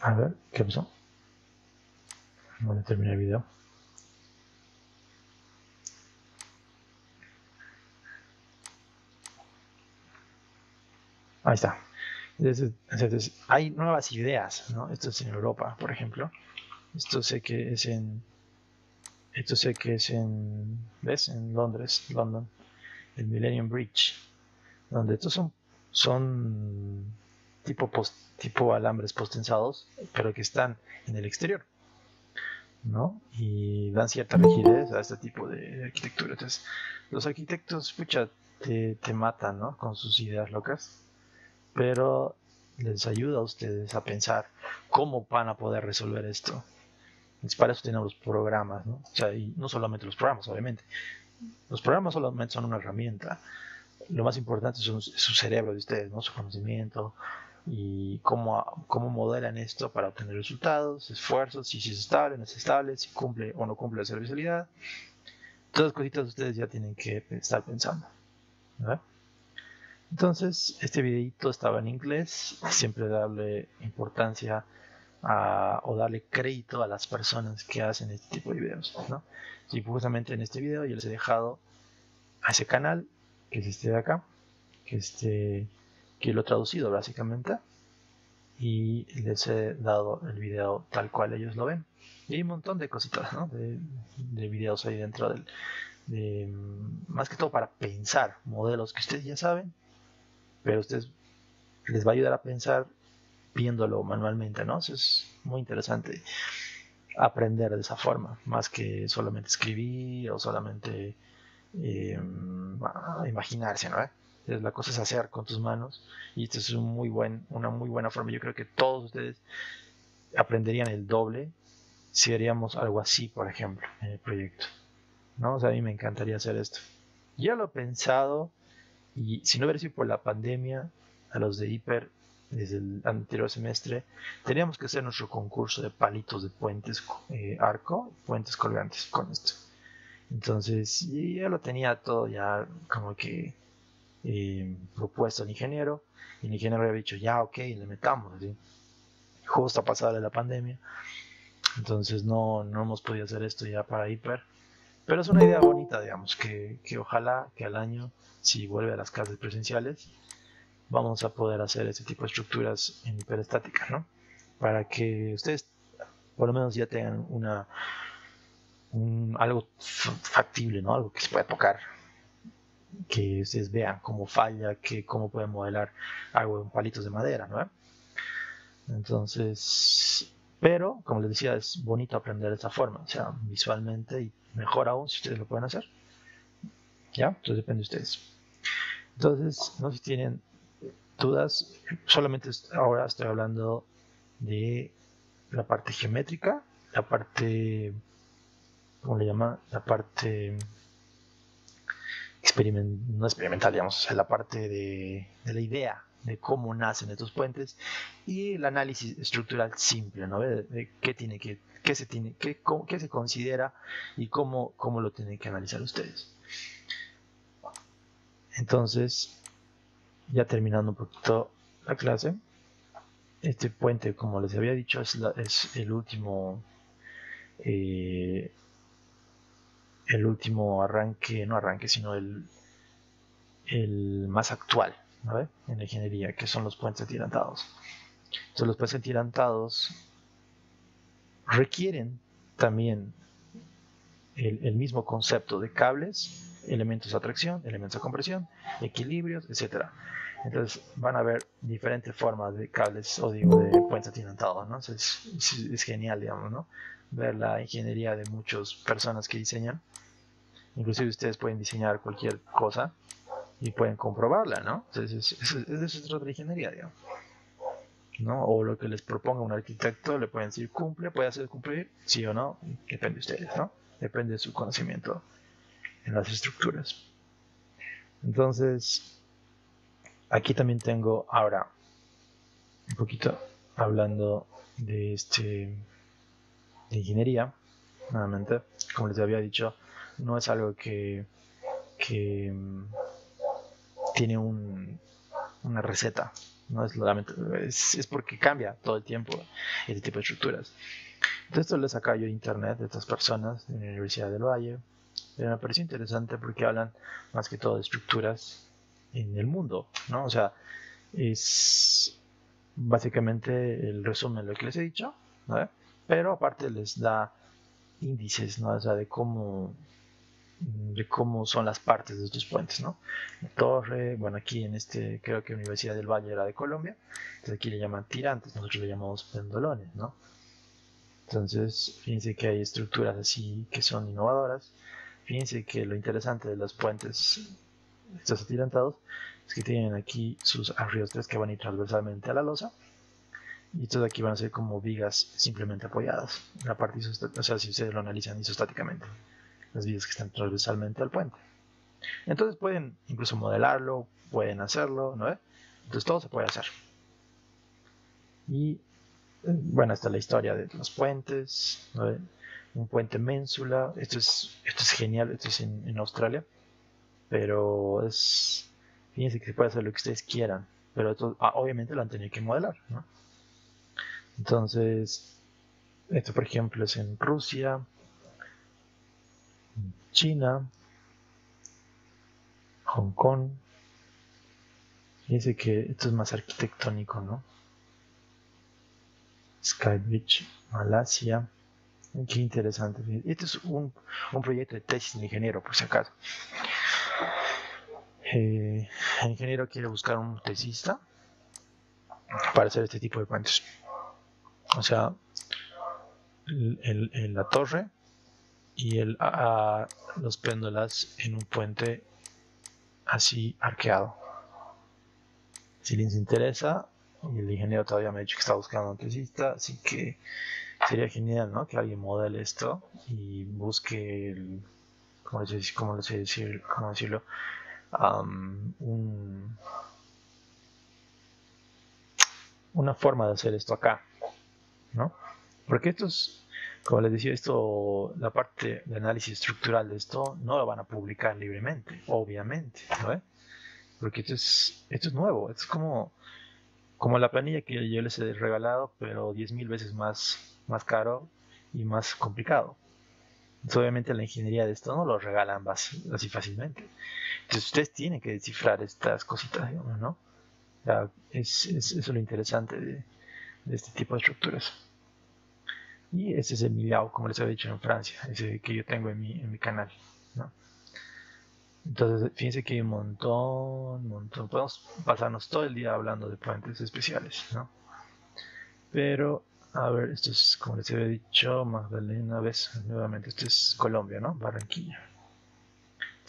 A ver, ¿qué pasó? Voy a terminar el video. Ahí está. Entonces, hay nuevas ideas, ¿no? Esto es en Europa, por ejemplo. Esto sé que es en ¿ves? En London, el Millennium Bridge, donde estos son tipo alambres postensados, pero que están en el exterior, ¿no? Y dan cierta rigidez a este tipo de arquitectura. Entonces, los arquitectos, pucha, te matan, ¿no? Con sus ideas locas, pero les ayuda a ustedes a pensar cómo van a poder resolver esto. Entonces, para eso tenemos los programas, ¿no? O sea, y no solamente los programas, obviamente. Los programas solamente son una herramienta. Lo más importante es su cerebro de ustedes, ¿no? Su conocimiento y cómo modelan esto para obtener resultados, esfuerzos, si es estable, no es estable, si cumple o no cumple la servicialidad. Todas las cositas ustedes ya tienen que estar pensando, ¿verdad? Entonces, este videito estaba en inglés, siempre darle importancia o darle crédito a las personas que hacen este tipo de videos, ¿no? Y justamente en este video yo les he dejado a ese canal, que es este de acá, que lo he traducido básicamente, y les he dado el video tal cual ellos lo ven. Y hay un montón de cositas, ¿no? De videos ahí dentro más que todo para pensar modelos que ustedes ya saben, pero a ustedes les va a ayudar a pensar viéndolo manualmente, ¿no? Eso es muy interesante, aprender de esa forma, más que solamente escribir o solamente imaginarse, ¿no? La cosa es hacer con tus manos, y esto es una muy buena forma. Yo creo que todos ustedes aprenderían el doble si haríamos algo así, por ejemplo, en el proyecto, ¿no? O sea, a mí me encantaría hacer esto. Ya lo he pensado, y si no hubiera sido por la pandemia, a los de Hiper, desde el anterior semestre, teníamos que hacer nuestro concurso de palitos de puentes arco, puentes colgantes con esto. Entonces, ya lo tenía todo ya como que propuesto al ingeniero, y el ingeniero había dicho, ya, ok, le metamos, ¿sí? Justo a pasar de la pandemia, entonces no hemos podido hacer esto ya para Hiper, pero es una idea bonita, digamos, que ojalá que al año, si vuelve a las clases presenciales, vamos a poder hacer este tipo de estructuras en hiperestática, ¿no? Para que ustedes por lo menos ya tengan algo factible, ¿no? Algo que se pueda tocar, que ustedes vean cómo falla, cómo pueden modelar algo en palitos de madera, ¿no? Entonces, pero como les decía, es bonito aprender de esta forma, o sea, visualmente, y mejor aún si ustedes lo pueden hacer, ¿ya? Entonces depende de ustedes. Entonces, no sé si tienen dudas, solamente ahora estoy hablando de la parte geométrica, la parte, ¿cómo le llama? La parte no experimental, digamos, o sea, la parte de la idea, de cómo nacen estos puentes y el análisis estructural simple, ¿no? De qué tiene que, qué se tiene, qué se considera y cómo lo tienen que analizar ustedes. Entonces, ya terminando un poquito la clase, este puente, como les había dicho, es el último arranque, no arranque, sino el más actual, ¿no? En la ingeniería, que son los puentes atirantados. Entonces, los puentes atirantados requieren también el mismo concepto de cables, elementos de atracción, elementos de compresión, equilibrios, etc. Entonces van a ver diferentes formas de cables o digo de puentes atirantados, ¿no? Es genial, digamos, ¿no? Ver la ingeniería de muchas personas que diseñan. Inclusive ustedes pueden diseñar cualquier cosa y pueden comprobarla, ¿no? Entonces eso es otra ingeniería, digamos, ¿no? O lo que les proponga un arquitecto, le pueden decir cumple, puede hacer cumplir, sí o no, depende de ustedes, ¿no? Depende de su conocimiento en las estructuras. Entonces, aquí también tengo ahora un poquito hablando de de ingeniería. Nuevamente, como les había dicho, no es algo que tiene una receta, no es porque cambia todo el tiempo este tipo de estructuras. Entonces esto lo saca yo de internet de estas personas de la Universidad del Valle. Pero me pareció interesante porque hablan más que todo de estructuras en el mundo, ¿no? O sea, es básicamente el resumen de lo que les he dicho, ¿no? Pero aparte les da índices, ¿no? O sea, de cómo son las partes de estos puentes, ¿no? La torre, bueno, aquí en creo que Universidad del Valle era de Colombia, entonces aquí le llaman tirantes, nosotros le llamamos pendolones, ¿no? Entonces, fíjense que hay estructuras así que son innovadoras. Fíjense que lo interesante de los puentes, estos atirantados, es que tienen aquí sus arriostres que van a ir transversalmente a la losa. Y estos de aquí van a ser como vigas simplemente apoyadas. En la parte o sea, si ustedes lo analizan isostáticamente, las vigas que están transversalmente al puente. Entonces pueden incluso modelarlo, pueden hacerlo, ¿no? Entonces todo se puede hacer. Y bueno, esta es la historia de los puentes, ¿no? Un puente ménsula, esto es genial, esto es en Australia, pero fíjense que se puede hacer lo que ustedes quieran, pero esto, obviamente lo han tenido que modelar, ¿no? Entonces, esto por ejemplo es en Rusia, China, Hong Kong. Fíjense que esto es más arquitectónico, ¿no? Skybridge, Malasia. Qué interesante. Este es un proyecto de tesis de ingeniero, por si acaso. El ingeniero quiere buscar un tesista para hacer este tipo de puentes. O sea, la torre y los péndulas en un puente así arqueado. Si les interesa, y el ingeniero todavía me ha dicho que está buscando un tesista, así que sería genial, ¿no? Que alguien modele esto y busque ¿cómo decirlo? Una forma de hacer esto acá, ¿no? Porque como les decía, la parte de análisis estructural de esto no lo van a publicar libremente, obviamente, ¿no? Porque esto es nuevo, es como la planilla que yo les he regalado, pero 10.000 veces más caro y más complicado. Entonces, obviamente la ingeniería de esto no lo regalan así fácilmente. Entonces ustedes tienen que descifrar estas cositas, ¿no? O sea, eso es lo interesante de este tipo de estructuras. Y ese es el Millau, como les había dicho en Francia, ese que yo tengo en mi canal, ¿no? Entonces, fíjense que hay un montón. Podemos pasarnos todo el día hablando de puentes especiales, ¿no? Pero, a ver, esto es, como les había dicho, Magdalena, ves, nuevamente, esto es Colombia, ¿no? Barranquilla.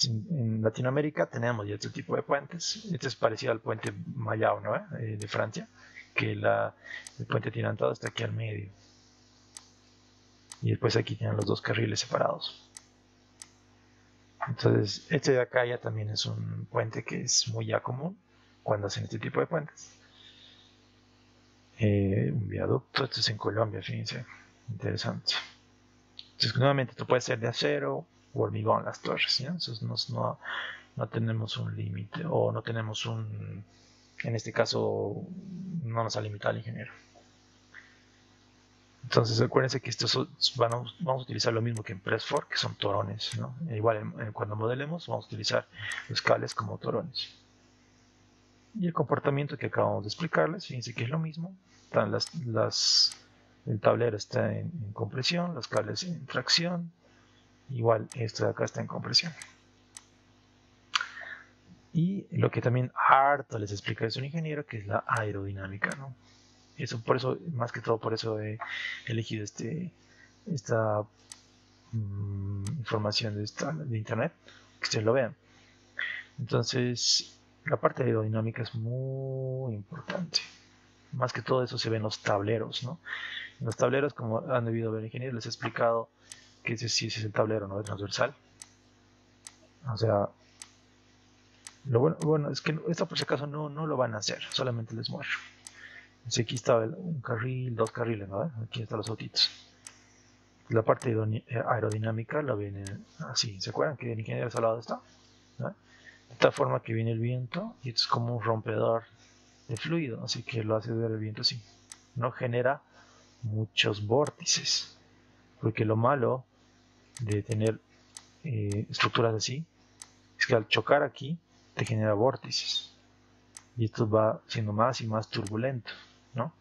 En Latinoamérica tenemos ya este tipo de puentes. Este es parecido al puente Mayao, ¿no? De Francia, que el puente tirantado está aquí al medio. Y después aquí tienen los dos carriles separados. Entonces, este de acá ya también es un puente que es muy ya común. cuando hacen este tipo de puentes. Un viaducto, esto es en Colombia, fíjense, interesante. Entonces, nuevamente, esto puede ser de acero o hormigón, las torres, ¿ya? Entonces, no tenemos un límite, o no tenemos un, en este caso, no nos ha limitado el ingeniero. Entonces, acuérdense que estos vamos a utilizar lo mismo que en Press4, que son torones, ¿no? Igual, cuando modelemos, vamos a utilizar los cables como torones. Y el comportamiento que acabamos de explicarles, fíjense que es lo mismo. Están el tablero está en compresión, los cables en tracción. Igual, esto de acá está en compresión. Y lo que también harto les explica es un ingeniero, que es la aerodinámica, ¿no? Eso, por eso, más que todo, por eso he elegido esta información de internet, que ustedes lo vean. Entonces, la parte aerodinámica es muy importante. Más que todo eso se ve en los tableros, ¿no? En los tableros, como han debido ver ingenieros, les he explicado que ese es el tablero, ¿no? De transversal. O sea, lo bueno es que esto por si acaso no lo van a hacer, solamente les muestro. Entonces, aquí está un carril, dos carriles, ¿no? Aquí están los autitos. La parte aerodinámica la ven así. ¿Se acuerdan que el ingeniero al lado de esto? ¿No? De esta forma que viene el viento y esto es como un rompedor de fluido, así que lo hace ver el viento así. No genera muchos vórtices, porque lo malo de tener estructuras así es que al chocar aquí te genera vórtices y esto va siendo más y más turbulento, ¿no?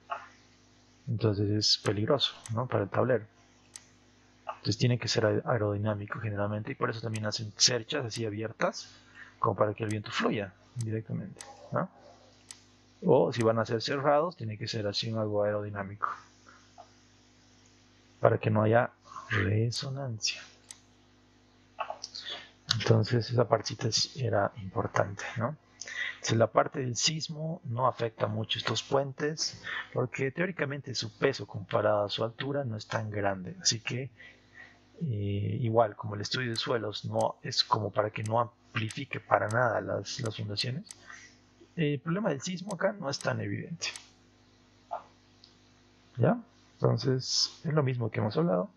Entonces es peligroso, ¿no? Para el tablero. Entonces tiene que ser aerodinámico generalmente y por eso también hacen cerchas así abiertas como para que el viento fluya directamente, ¿no? O si van a ser cerrados, tiene que ser así algo aerodinámico para que no haya resonancia. Entonces esa partita era importante, ¿no? Entonces la parte del sismo no afecta mucho estos puentes porque teóricamente su peso comparado a su altura no es tan grande, así que igual como el estudio de suelos no es como para que no amplifique para nada las fundaciones. El problema del sismo acá no es tan evidente, ¿ya? Entonces es lo mismo que hemos hablado.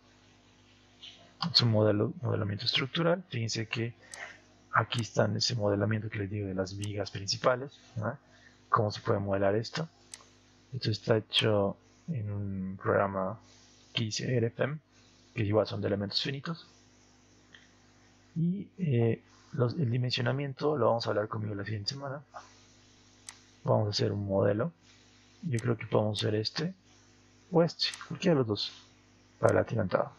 Es un modelamiento estructural. Fíjense que aquí está ese modelamiento que les digo de las vigas principales, ¿no? Cómo se puede modelar esto. Esto está hecho en un programa que dice RFM, que igual son de elementos finitos. Y el dimensionamiento lo vamos a hablar conmigo la siguiente semana. Vamos a hacer un modelo. Yo creo que podemos hacer este o este, cualquiera de los dos, para el atirantado.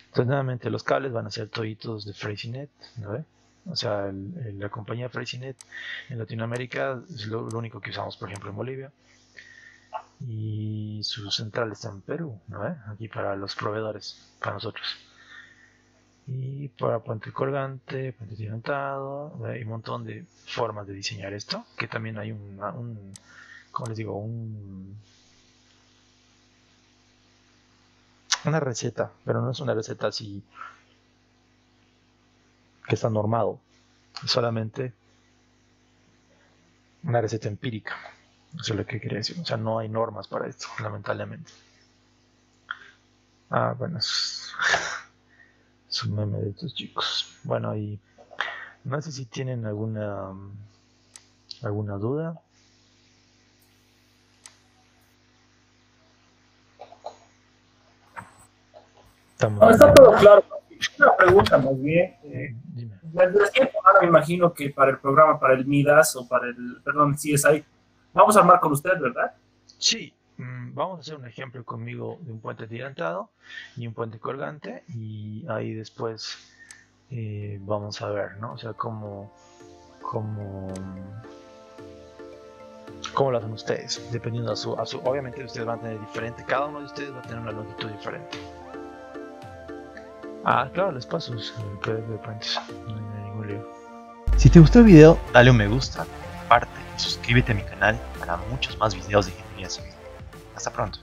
Entonces nuevamente los cables van a ser toditos de Freysinet, ¿no? O sea, la compañía Freysinet en Latinoamérica es lo único que usamos, por ejemplo, en Bolivia. Y su central está en Perú, ¿no? Aquí para los proveedores, para nosotros. Y para puente colgante, puente atirantado, hay un montón de formas de diseñar esto, que también hay ¿cómo les digo? Una receta, pero no es una receta así que está normado, es solamente una receta empírica. Eso es lo que quería decir. O sea, no hay normas para esto, lamentablemente. Bueno, es un meme de estos chicos. Bueno, y no sé si tienen alguna duda. No, está todo claro. Una pregunta más bien. Dime. Ahora me imagino que para el programa, para el MIDAS o para el CSI, vamos a armar con usted, ¿verdad? Sí, vamos a hacer un ejemplo conmigo de un puente atirantado y un puente colgante y ahí después vamos a ver, ¿no? O sea, cómo lo hacen ustedes, dependiendo a su obviamente ustedes van a tener diferente, cada uno de ustedes va a tener una longitud diferente. Claro, les paso el PDF de puentes, no hay ningún lío. Si te gustó el video, dale un me gusta, comparte y suscríbete a mi canal para muchos más videos de ingeniería civil. Hasta pronto.